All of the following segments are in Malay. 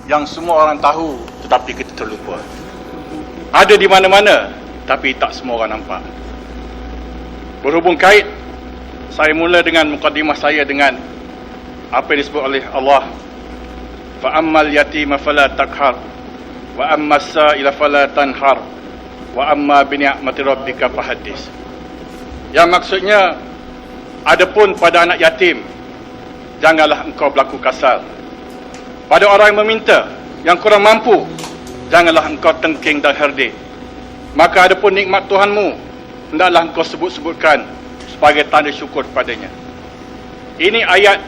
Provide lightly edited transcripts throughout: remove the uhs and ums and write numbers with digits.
yang semua orang tahu tetapi kita terlupa. Ada di mana-mana tapi tak semua orang nampak. Berhubung kait, saya mula dengan mukadimah saya dengan apa yang disebut oleh Allah, fa ammal yatima fala taqhar wa ammas sa'ila fala tanhar wa amma bi ni'mati rabbika fahaddis. Yang maksudnya, adapun pada anak yatim, janganlah engkau berlaku kasar. Pada orang yang meminta, yang kurang mampu, janganlah engkau tengking dan herdik. Maka adapun nikmat Tuhanmu, hendaklah engkau sebut-sebutkan sebagai tanda syukur kepadanya. Ini ayat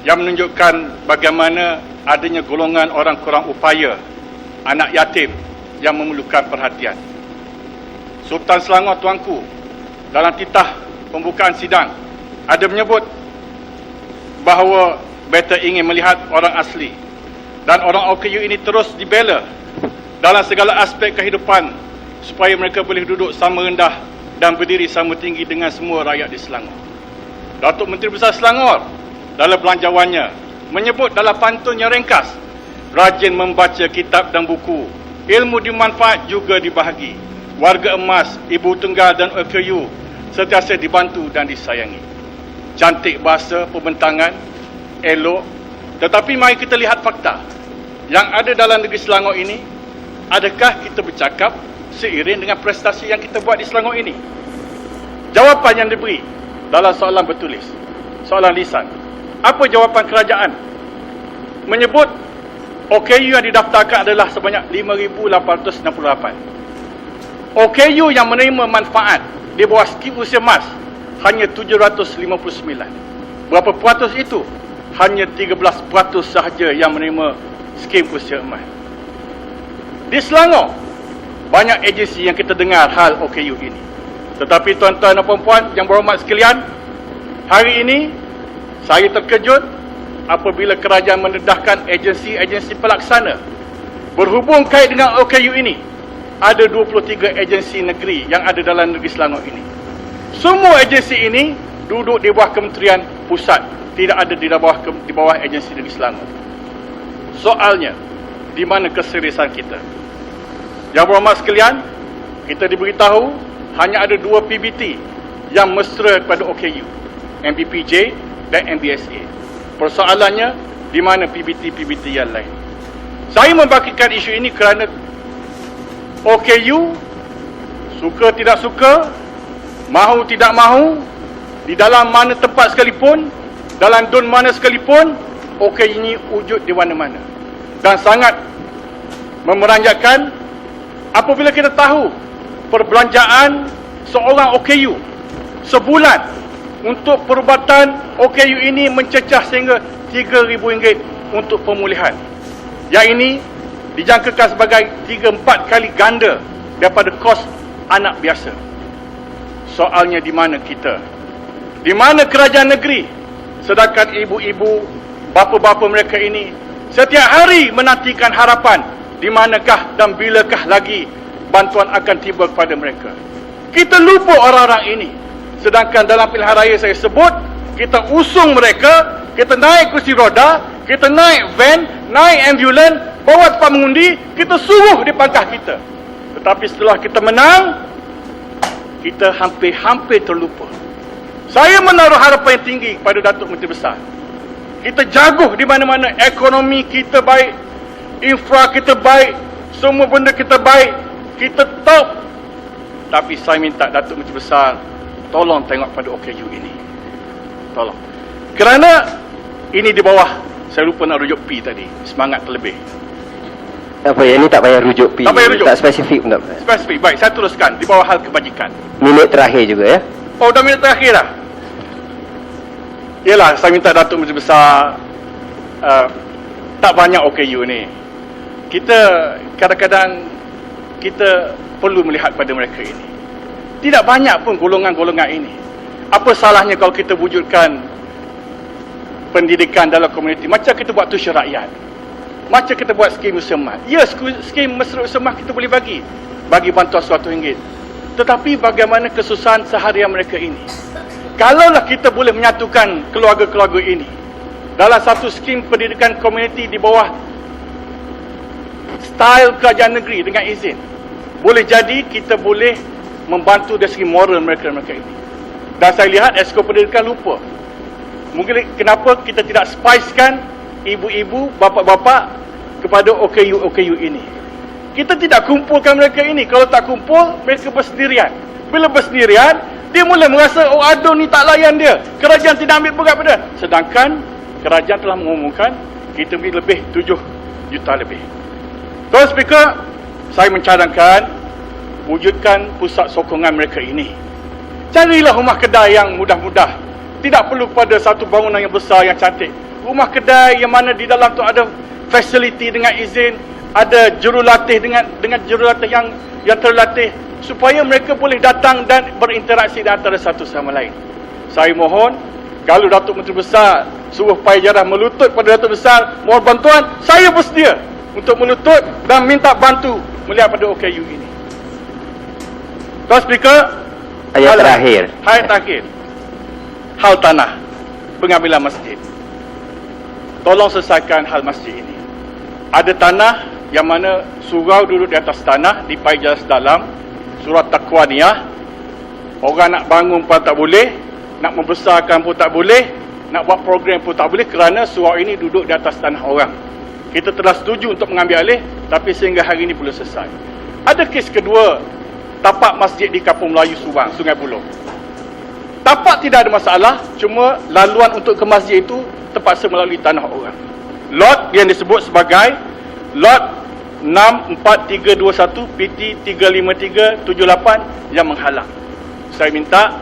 yang menunjukkan bagaimana adanya golongan orang kurang upaya, anak yatim yang memerlukan perhatian. Sultan Selangor tuanku, dalam titah pembukaan sidang ada menyebut bahawa beta ingin melihat orang asli dan orang OKU ini terus dibela dalam segala aspek kehidupan supaya mereka boleh duduk sama rendah dan berdiri sama tinggi dengan semua rakyat di Selangor. Datuk Menteri Besar Selangor dalam belanjawannya menyebut dalam pantun yang ringkas, rajin membaca kitab dan buku, ilmu dimanfaat juga dibahagi. Warga emas, ibu tunggal dan OKU sentiasa dibantu dan disayangi. Cantik bahasa pembentangan, elok, tetapi mari kita lihat fakta yang ada dalam negeri Selangor ini. Adakah kita bercakap seiring dengan prestasi yang kita buat di Selangor ini? Jawapan yang diberi dalam soalan bertulis, soalan lisan. Apa jawapan kerajaan? Menyebut OKU yang didaftarkan adalah sebanyak 5,868. OKU yang menerima manfaat di bawah skim usia emas hanya 759. Berapa peratus itu? Hanya 13% sahaja yang menerima skim usia emas. Di Selangor, banyak agensi yang kita dengar hal OKU ini. Tetapi tuan-tuan dan puan-puan yang berhormat sekalian, hari ini saya terkejut apabila kerajaan mendedahkan agensi-agensi pelaksana. Berhubung kait dengan OKU ini, ada 23 agensi negeri yang ada dalam negeri Selangor ini. Semua agensi ini duduk di bawah Kementerian Pusat, tidak ada di bawah agensi negeri Selangor. Soalnya, di mana keseriusan kita? Yang berhormat sekalian, kita diberitahu hanya ada 2 PBT yang mesra kepada OKU, MBPJ dan MBSA. Persoalannya, di mana PBT-PBT yang lain? Saya membangkitkan isu ini kerana OKU, suka tidak suka, mahu tidak mahu, di dalam mana tempat sekalipun, dalam dun mana sekalipun, OKU ini wujud di mana-mana. Dan sangat memeranjatkan apabila kita tahu perbelanjaan seorang OKU sebulan untuk perubatan OKU ini mencecah sehingga RM3,000 untuk pemulihan. Yang ini dijangkakan sebagai 3-4 kali ganda daripada kos anak biasa. Soalnya di mana kita? Di mana kerajaan negeri? Sedangkan ibu-ibu, bapa-bapa mereka ini setiap hari menantikan harapan di manakah dan bilakah lagi bantuan akan tiba kepada mereka. Kita lupa orang-orang ini. Sedangkan dalam pilihan raya saya sebut, kita usung mereka, kita naik kursi roda, kita naik van, naik ambulan, bawa tempat mengundi, kita suruh di pangkah kita. Tetapi setelah kita menang, kita hampir-hampir terlupa. Saya menaruh harapan yang tinggi kepada Datuk Menteri Besar. Kita jaguh di mana-mana, ekonomi kita baik, infra kita baik, semua benda kita baik, kita top. Tapi saya minta Datuk Menteri Besar, tolong tengok pada OKU ini. Tolong. Kerana ini di bawah, saya lupa nak rujuk P tadi, semangat terlebih. Apa yang ni tak payah rujuk P. Tak payah rujuk. Tak spesifik pun tak payah. Spesifik. Baik, saya teruskan di bawah hal kebajikan. Minit terakhir juga ya. Oh, dah minit terakhir dah. Yalah, saya minta Datuk Menteri Besar, tak banyak OKU ni. Kita kadang-kadang kita perlu melihat pada mereka ini. Tidak banyak pun golongan-golongan ini. Apa salahnya kalau kita wujudkan pendidikan dalam komuniti macam kita buat tuition rakyat, macam kita buat skim usia emas. Ya, skim mesra usia emas kita boleh bagi bantuan RM100. Tetapi bagaimana kesusahan seharian mereka ini? Kalaulah kita boleh menyatukan keluarga-keluarga ini dalam satu skim pendidikan komuniti di bawah style kerajaan negeri dengan izin. Boleh jadi kita boleh membantu dari segi moral mereka-mereka ini. Dan saya lihat Esko Pendidikan lupa. Mungkin kenapa kita tidak spicekan ibu-ibu, bapa-bapa kepada OKU ini. Kita tidak kumpulkan mereka ini. Kalau tak kumpul, mereka bersendirian. Bila bersendirian, dia mula merasa, oh aduh ni tak layan dia. Kerajaan tidak ambil berat pada. Sedangkan kerajaan telah mengumumkan kita beri lebih 7 juta lebih. Tuan Speaker, saya mencadangkan wujudkan pusat sokongan mereka ini. Carilah rumah kedai yang mudah-mudah. Tidak perlu pada satu bangunan yang besar yang cantik. Rumah kedai yang mana di dalam tu ada fasiliti dengan izin, ada jurulatih dengan jurulatih yang terlatih, supaya mereka boleh datang dan berinteraksi di antara satu sama lain. Saya mohon, kalau Datuk Menteri Besar suruh payah melutut pada Datuk Besar mohon bantuan, saya bersedia untuk melutut dan minta bantu melihat pada OKU ini. Tuan Speaker, Ayat terakhir. Hal tanah, pengambilan masjid. Tolong selesaikan hal masjid ini. Ada tanah yang mana surau duduk di atas tanah, di pai jelas dalam, surat Taqwaniyah. Orang nak bangun pun tak boleh, nak membesarkan pun tak boleh, nak buat program pun tak boleh kerana surau ini duduk di atas tanah orang. Kita telah setuju untuk mengambil alih, tapi sehingga hari ini belum selesai. Ada kes kedua, tapak masjid di Kampung Melayu Subang, Sungai Buloh. Tapak tidak ada masalah, cuma laluan untuk ke masjid itu terpaksa melalui tanah orang. Lot yang disebut sebagai Lot 64321 PT 35378 yang menghalang. Saya minta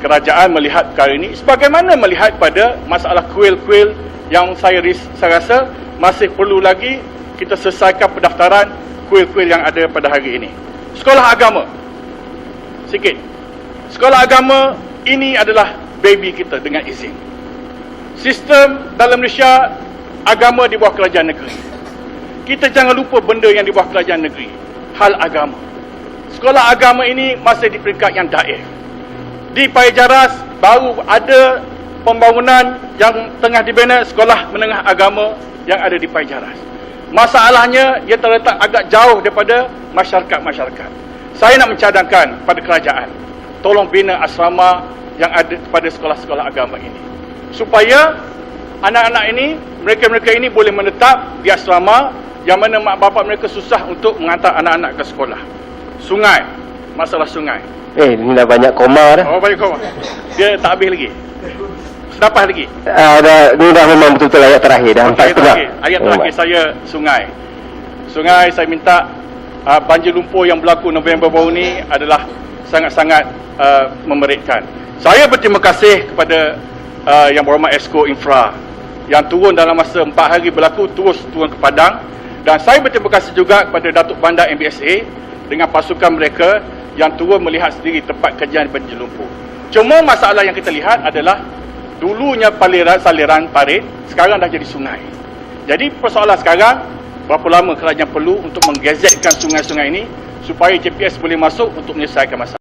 kerajaan melihat perkara ini sebagaimana melihat pada masalah kuil-kuil yang saya rasa masih perlu lagi kita selesaikan pendaftaran kuil-kuil yang ada pada hari ini. Sekolah agama. Sikit. Sekolah agama ini adalah baby kita dengan izin. Sistem dalam Malaysia, agama di bawah kerajaan negeri. Kita jangan lupa benda yang di bawah kerajaan negeri. Hal agama. Sekolah agama ini masih di peringkat yang daif. Di Paya Jaras baru ada pembangunan yang tengah dibina sekolah menengah agama yang ada di Paya Jaras. Masalahnya ia terletak agak jauh daripada masyarakat-masyarakat. Saya nak mencadangkan pada kerajaan, tolong bina asrama yang ada pada sekolah-sekolah agama ini, supaya anak-anak ini, mereka-mereka ini boleh menetap di asrama yang mana mak bapak mereka susah untuk mengantar anak-anak ke sekolah. Sungai, masalah sungai. Ni dah banyak koma dah. Oh, banyak koma. Dia tak habis lagi. Senapas lagi. Ni dah memang betul-betul ayat terakhir dah. Ayat terakhir saya sungai. Sungai saya minta banjir lumpur yang berlaku November baru ni adalah sangat-sangat memerikkan. Saya berterima kasih kepada Yang Berhormat Esko Infra yang turun dalam masa 4 hari berlaku, terus turun ke Padang. Dan saya berterima kasih juga kepada Datuk Bandar MBSA dengan pasukan mereka yang turun melihat sendiri tempat kajian banjir lumpur. Cuma masalah yang kita lihat adalah dulunya saliran parit, sekarang dah jadi sungai. Jadi persoalan sekarang, berapa lama kerajaan perlu untuk menggazetkan sungai-sungai ini supaya JPS boleh masuk untuk menyelesaikan masalah.